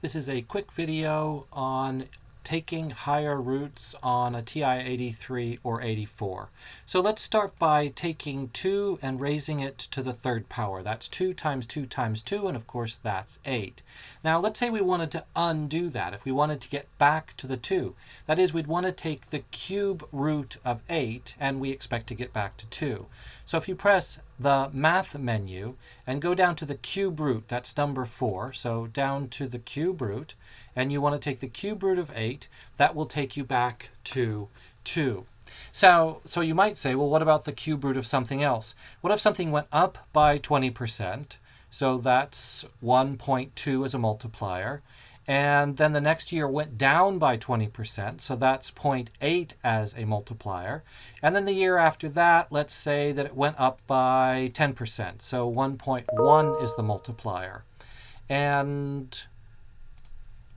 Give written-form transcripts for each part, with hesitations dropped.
This is a quick video on taking higher roots on a TI-83 or 84. So let's start by taking 2 and raising it to the third power. That's 2 times 2 times 2, and of course that's 8. Now let's say we wanted to undo that. If we wanted to get back to the 2, that is, we'd want to take the cube root of 8, and we expect to get back to 2. So if you press the Math menu and go down to the cube root, that's number 4, so down to the cube root, and you want to take the cube root of 8, that will take you back to 2. So you might say, well, what about the cube root of something else? What if something went up by 20%? So that's 1.2 as a multiplier. And then the next year went down by 20%, so that's 0.8 as a multiplier. And then the year after that, let's say that it went up by 10%, so 1.1 is the multiplier. And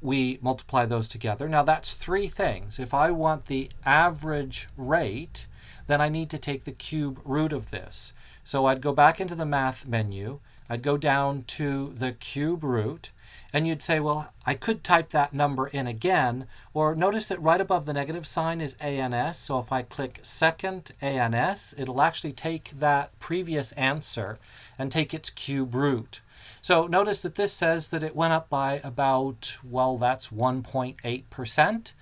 we multiply those together. Now that's 3 things. If I want the average rate, then I need to take the cube root of this. So I'd go back into the Math menu, I'd go down to the cube root, and you'd say, well, I could type that number in again, or notice that right above the negative sign is ANS, so if I click second ANS, it'll actually take that previous answer and take its cube root. So notice that this says that it went up by about, well, that's 1.8%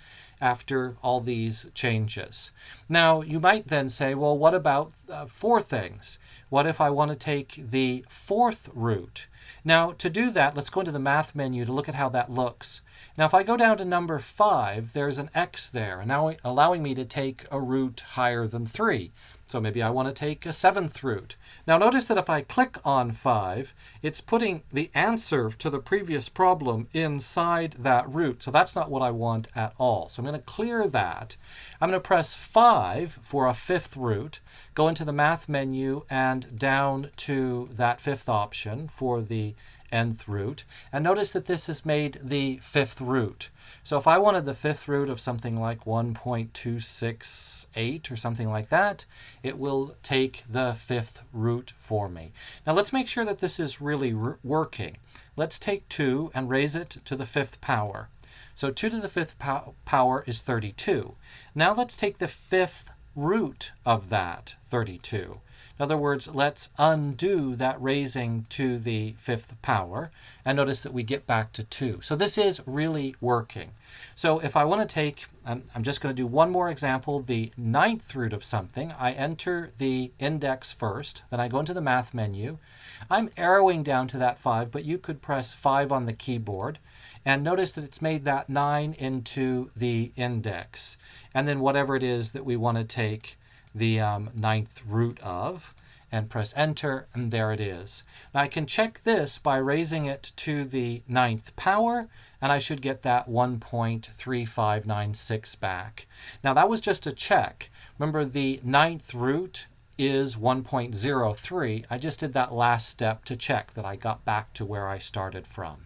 after all these changes. Now, you might then say, well, what about 4 things? What if I want to take the 4th root? Now, to do that, let's go into the Math menu to look at how that looks. Now, if I go down to number 5, there's an X there, and now allowing me to take a root higher than 3. So maybe I want to take a 7th root. Now notice that if I click on 5, it's putting the answer to the previous problem inside that root. So that's not what I want at all. So I'm going to clear that. I'm going to press 5 for a 5th root, go into the Math menu and down to that 5th option for the nth root. And notice that this has made the 5th root. So if I wanted the 5th root of something like 1.268 or something like that, it will take the 5th root for me. Now let's make sure that this is really working. Let's take 2 and raise it to the 5th power. So 2 to the 5th power is 32. Now let's take the 5th root of that 32. In other words, let's undo that raising to the 5th power, and notice that we get back to 2. So this is really working. So if I want to take, I'm just going to do one more example, the 9th root of something. I enter the index first, then I go into the Math menu. I'm arrowing down to that 5, but you could press 5 on the keyboard. And notice that it's made that 9 into the index. And then whatever it is that we want to take the 9th root of, and press enter, and there it is. Now I can check this by raising it to the 9th power, and I should get that 1.3596 back. Now that was just a check. Remember, the 9th root is 1.03. I just did that last step to check that I got back to where I started from.